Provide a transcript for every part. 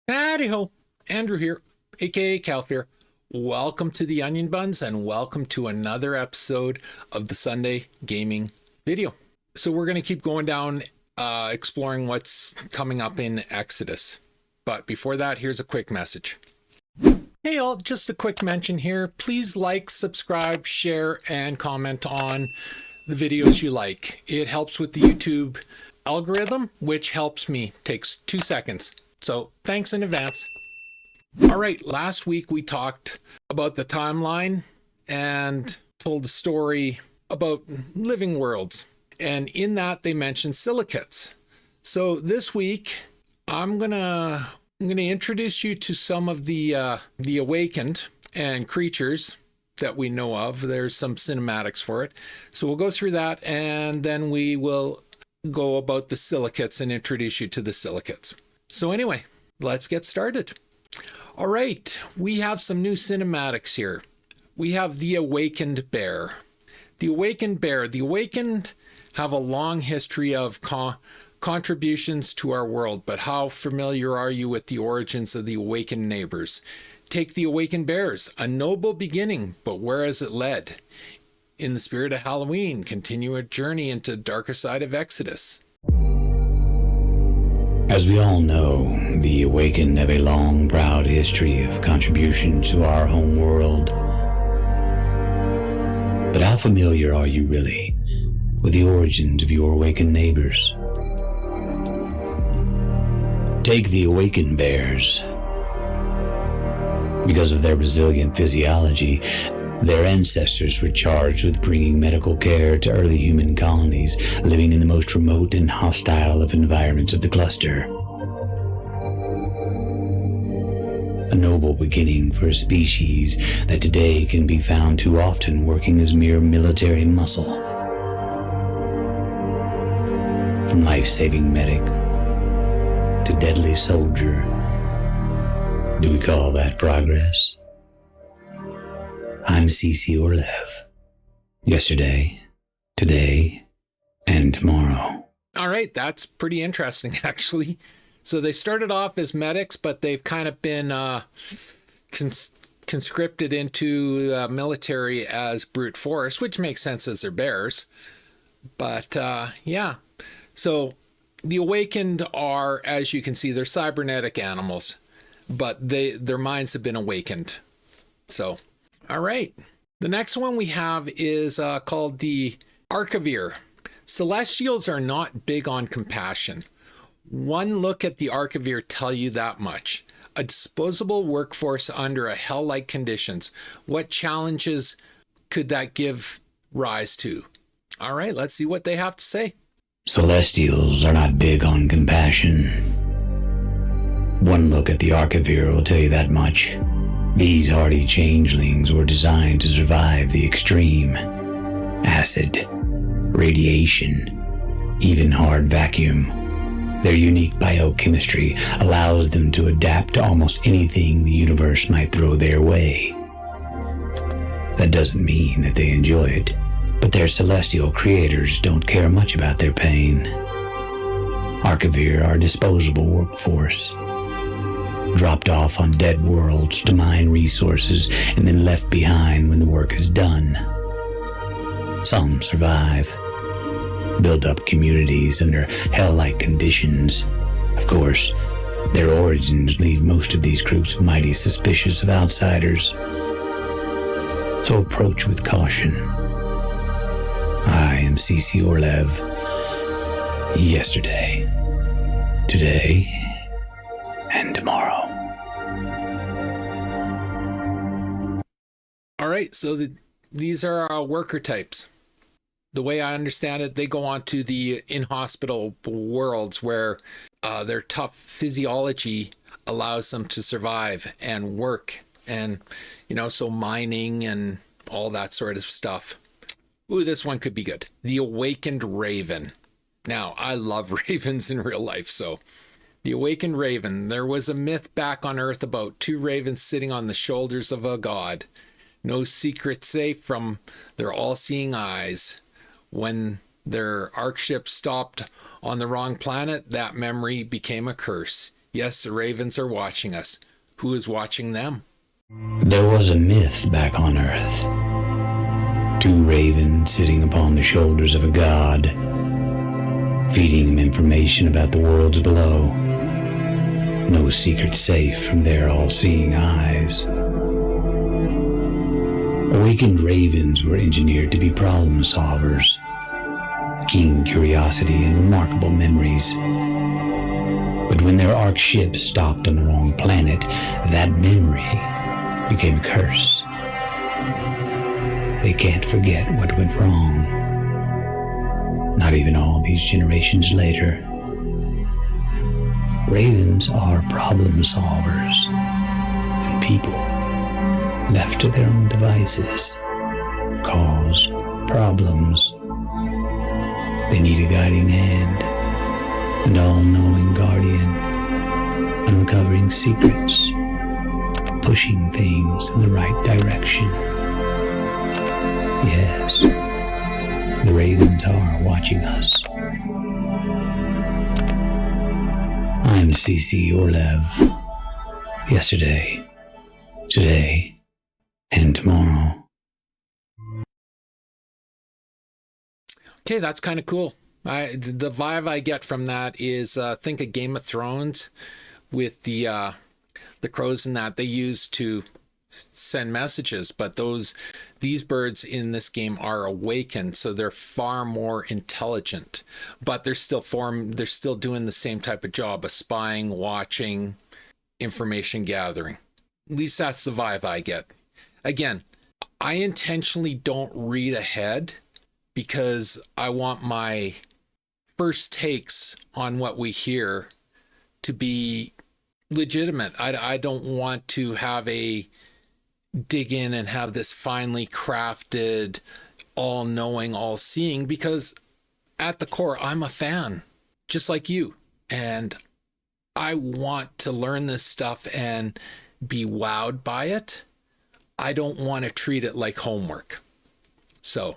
Howdy ho, Andrew here, aka Calfear. Welcome to the Onion Buns and welcome to another episode of the Sunday Gaming video. So we're going to keep going down exploring what's coming up in Exodus. But before that, here's a quick message. Hey all, just a quick mention here. Please like, subscribe, share, and comment on the videos you like. It helps with the YouTube algorithm, which helps me. Takes 2 seconds. So thanks in advance. All right, last week we talked about the timeline and told a story about living worlds. And in that they mentioned Silicants. So this week I'm gonna introduce you to some of the awakened and creatures that we know of. There's some cinematics for it. So we'll go through that and then we will go about the Silicants and introduce you to the Silicants. So anyway, let's get started. All right, we have some new cinematics here. We have the Awakened Bear. The Awakened Bear. The Awakened have a long history of contributions to our world, but how familiar are you with the origins of the Awakened neighbors? Take the Awakened Bears, a noble beginning, but where has it led? In the spirit of Halloween, continue a journey into the darker side of Exodus. As we all know, the Awakened have a long, proud history of contribution to our home world. But how familiar are you really with the origins of your Awakened neighbors? Take the Awakened Bears. Because of their resilient physiology, their ancestors were charged with bringing medical care to early human colonies living in the most remote and hostile of environments of the cluster. A noble beginning for a species that today can be found too often working as mere military muscle. From life-saving medic to deadly soldier, do we call that progress? I'm CC Orlev. Yesterday, today, and tomorrow. All right, that's pretty interesting, actually. So they started off as medics, but they've kind of been conscripted into military as brute force, which makes sense as they're bears. But yeah, so the Awakened are, as you can see, they're cybernetic animals, but their minds have been awakened. So, all right. The next one we have is called the Arkavir. Celestials are not big on compassion. One look at the Arkavir tell you that much. A disposable workforce under a hell-like conditions. What challenges could that give rise to? All right, let's see what they have to say. Celestials are not big on compassion. One look at the Arkavir will tell you that much. These hardy changelings were designed to survive the extreme. Acid, radiation, even hard vacuum. Their unique biochemistry allows them to adapt to almost anything the universe might throw their way. That doesn't mean that they enjoy it, but their celestial creators don't care much about their pain. Arkavir are a disposable workforce, dropped off on dead worlds to mine resources and then left behind when the work is done. Some survive, build up communities under hell-like conditions. Of course, their origins leave most of these groups mighty suspicious of outsiders. So approach with caution. I am CC Orlev. Yesterday, today, and tomorrow. All right, so these are our worker types. The way I understand it, they go on to the in-hospital worlds where their tough physiology allows them to survive and work. And, so mining and all that sort of stuff. Ooh, this one could be good. The Awakened Raven. Now, I love ravens in real life, so... The Awakened Raven. There was a myth back on Earth about two ravens sitting on the shoulders of a god. No secret safe from their all-seeing eyes. When their ark ship stopped on the wrong planet, that memory became a curse. Yes, the ravens are watching us. Who is watching them? There was a myth back on Earth. Two ravens sitting upon the shoulders of a god, feeding him information about the worlds below. No secret safe from their all-seeing eyes. Awakened ravens were engineered to be problem solvers, keen curiosity and remarkable memories. But when their Ark ship stopped on the wrong planet, that memory became a curse. They can't forget what went wrong. Not even all these generations later. Ravens are problem solvers, and people, left to their own devices, cause problems. They need a guiding hand, an all-knowing guardian, uncovering secrets, pushing things in the right direction. Yes, the ravens are watching us. I'm CC Orlev. Yesterday, today, and tomorrow. Okay, that's kind of cool. The vibe I get from that is think of Game of Thrones with the crows and that they use to send messages, but these birds in this game are awakened, so they're far more intelligent, but they're still doing the same type of job of spying, watching, information gathering. At least that's the vibe I get. Again, I intentionally don't read ahead because I want my first takes on what we hear to be legitimate. I don't want to have a dig in and have this finely crafted, all-knowing, all-seeing, because at the core, I'm a fan, just like you. And I want to learn this stuff and be wowed by it. I don't want to treat it like homework. So,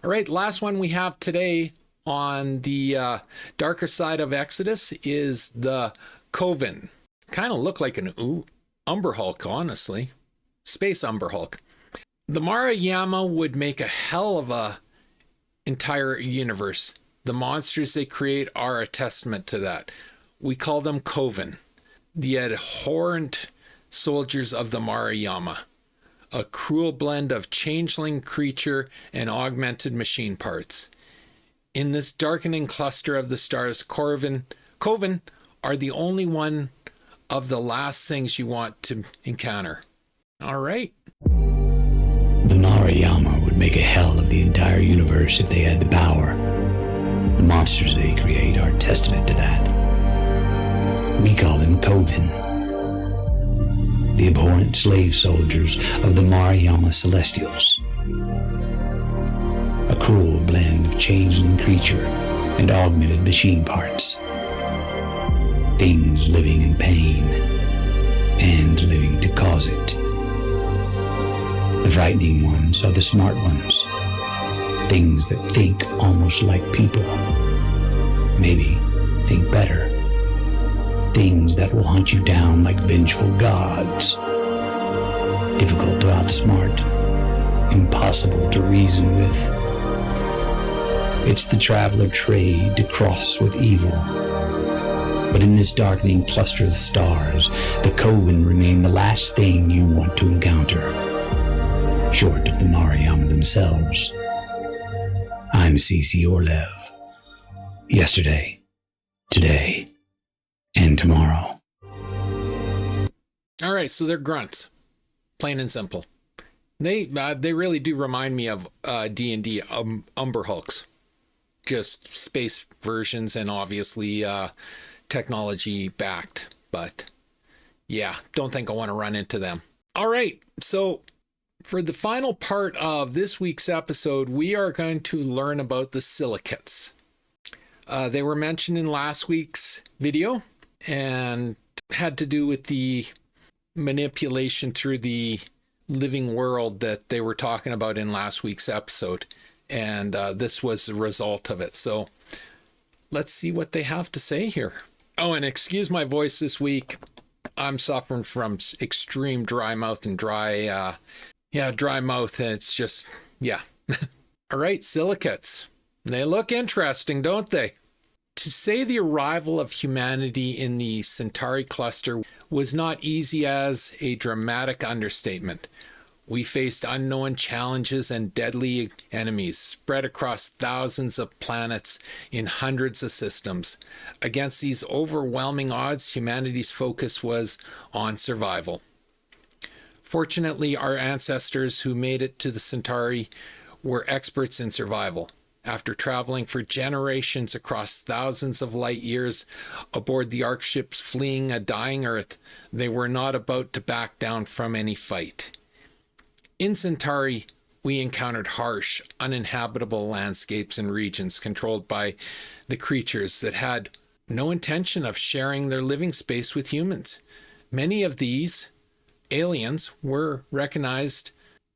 all right, last one we have today on the darker side of Exodus is the Koven. Kind of look like an Umber Hulk, honestly. Space Umber Hulk. The Marayama would make a hell of a entire universe. The monsters they create are a testament to that. We call them Koven, the abhorrent soldiers of the Marayama, a cruel blend of changeling creature and augmented machine parts. In this darkening cluster of the stars, Koven are the only one of the last things you want to encounter. All right. The Marayama would make a hell of the entire universe if they had the power. The monsters they create are testament to that. We call them Koven, the abhorrent slave soldiers of the Marayama Celestials. A cruel blend of changeling creature and augmented machine parts. Things living in pain and living to cause it. The frightening ones are the smart ones. Things that think almost like people. Maybe think better. Things that will hunt you down like vengeful gods. Difficult to outsmart. Impossible to reason with. It's the traveler trade to cross with evil. But in this darkening cluster of stars, the Koven remain the last thing you want to encounter. Short of the Marayama themselves. I'm CC Orlev. Yesterday, today, and tomorrow. All right, so they're grunts, plain and simple. They really do remind me of D&D Umber Hulks, just space versions and obviously technology backed. But yeah, don't think I want to run into them. All right, so for the final part of this week's episode, we are going to learn about the Silicants. They were mentioned in last week's video and had to do with the manipulation through the living world that they were talking about in last week's episode. And this was the result of it. So let's see what they have to say here. Oh, and excuse my voice this week. I'm suffering from extreme dry mouth and dry mouth. And it's just, yeah. All right, silicates. They look interesting, don't they? To say the arrival of humanity in the Centauri cluster was not easy as a dramatic understatement. We faced unknown challenges and deadly enemies spread across thousands of planets in hundreds of systems. Against these overwhelming odds, humanity's focus was on survival. Fortunately, our ancestors who made it to the Centauri were experts in survival. After traveling for generations across thousands of light years aboard the Ark ships fleeing a dying Earth, they were not about to back down from any fight. In Centauri, we encountered harsh, uninhabitable landscapes and regions controlled by the creatures that had no intention of sharing their living space with humans. Many of these aliens were recognized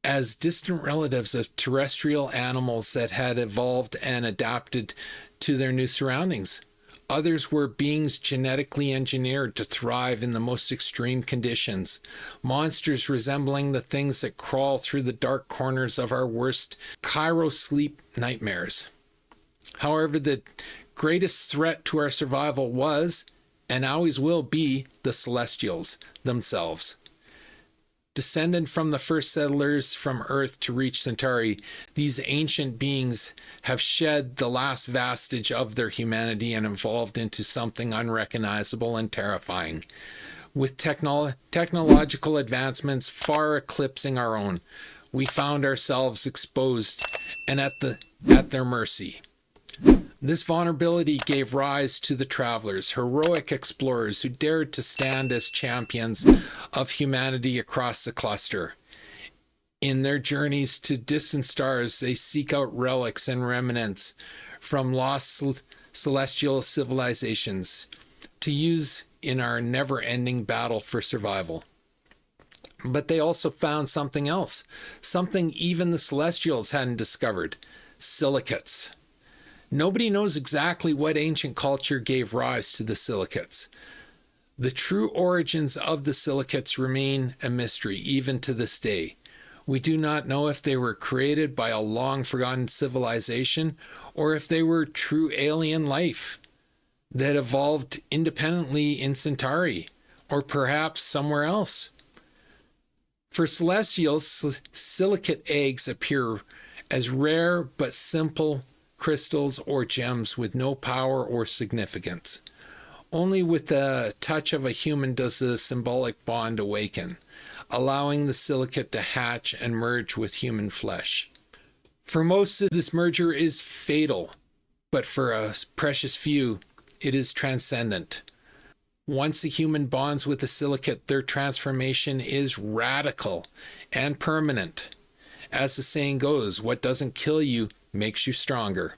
as distant relatives of terrestrial animals that had evolved and adapted to their new surroundings. Others were beings genetically engineered to thrive in the most extreme conditions, monsters resembling the things that crawl through the dark corners of our worst cryosleep nightmares. However, the greatest threat to our survival was, and always will be, the Celestials themselves. Descended from the first settlers from Earth to reach Centauri, these ancient beings have shed the last vestige of their humanity and evolved into something unrecognizable and terrifying. With technological advancements far eclipsing our own, we found ourselves exposed and at their mercy. This vulnerability gave rise to the travelers, heroic explorers who dared to stand as champions of humanity across the cluster. In their journeys to distant stars, they seek out relics and remnants from lost celestial civilizations to use in our never-ending battle for survival. But they also found something else, something even the Celestials hadn't discovered: silicates. Nobody knows exactly what ancient culture gave rise to the silicates. The true origins of the silicates remain a mystery even to this day. We do not know if they were created by a long-forgotten civilization or if they were true alien life that evolved independently in Centauri or perhaps somewhere else. For Celestials, silicate eggs appear as rare but simple crystals or gems with no power or significance. Only with the touch of a human does the symbolic bond awaken, allowing the silicate to hatch and merge with human flesh. For most, this merger is fatal, but for a precious few, it is transcendent. Once a human bonds with a silicate, their transformation is radical and permanent. As the saying goes, what doesn't kill you makes you stronger.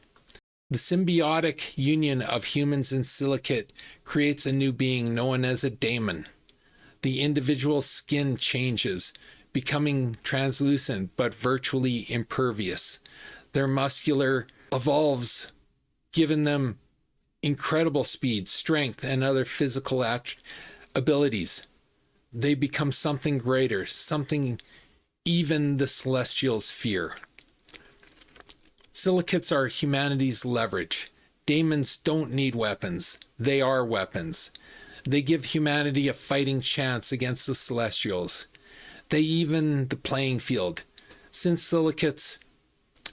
The symbiotic union of humans and silicate creates a new being known as a daemon. The individual skin changes, becoming translucent but virtually impervious. Their muscular evolves, giving them incredible speed, strength, and other physical abilities. They become something greater, something even the Celestials fear. Silicates are humanity's leverage. Daemons don't need weapons. They are weapons. They give humanity a fighting chance against the Celestials. They even the playing field. Since silicates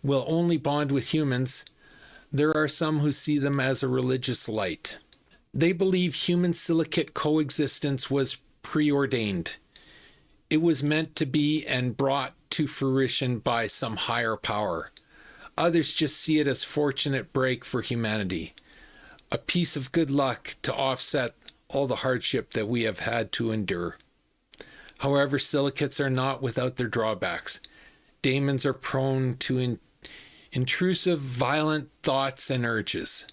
will only bond with humans, there are some who see them as a religious light. They believe human-silicate coexistence was preordained. It was meant to be and brought to fruition by some higher power. Others just see it as fortunate break for humanity, a piece of good luck to offset all the hardship that we have had to endure. However, silicates are not without their drawbacks. Daemons are prone to intrusive, violent thoughts and urges.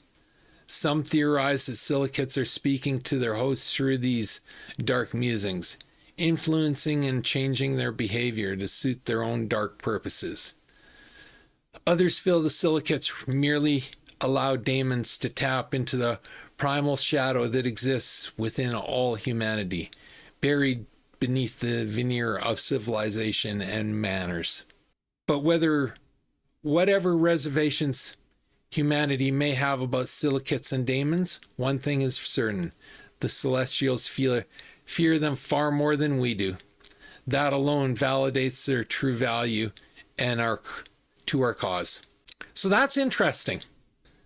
Some theorize that silicates are speaking to their hosts through these dark musings, influencing and changing their behavior to suit their own dark purposes. Others feel the silicates merely allow daemons to tap into the primal shadow that exists within all humanity, buried beneath the veneer of civilization and manners. But whatever reservations humanity may have about Silicants and daemons, one thing is certain: the Celestials fear them far more than we do. That alone validates their true value and our cause. So that's interesting.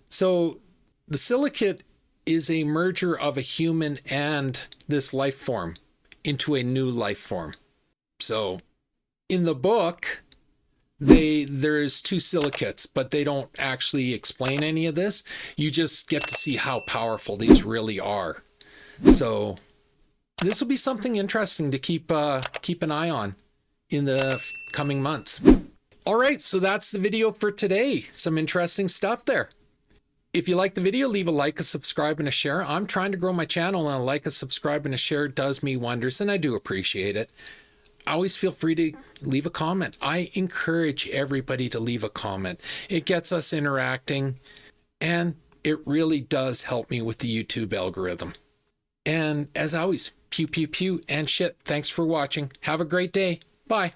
So the Silicate is a merger of a human and this life form into a new life form. So in the book, there's two Silicates, but they don't actually explain any of this. You just get to see how powerful these really are. So this will be something interesting to keep an eye on in the coming months. All right, so that's the video for today. Some interesting stuff there. If you like the video, leave a like, a subscribe, and a share. I'm trying to grow my channel, and a like, a subscribe, and a share does me wonders, and I do appreciate it. Always feel free to leave a comment. I encourage everybody to leave a comment. It gets us interacting, and it really does help me with the YouTube algorithm. And as always, pew, pew, pew, and shit. Thanks for watching. Have a great day. Bye.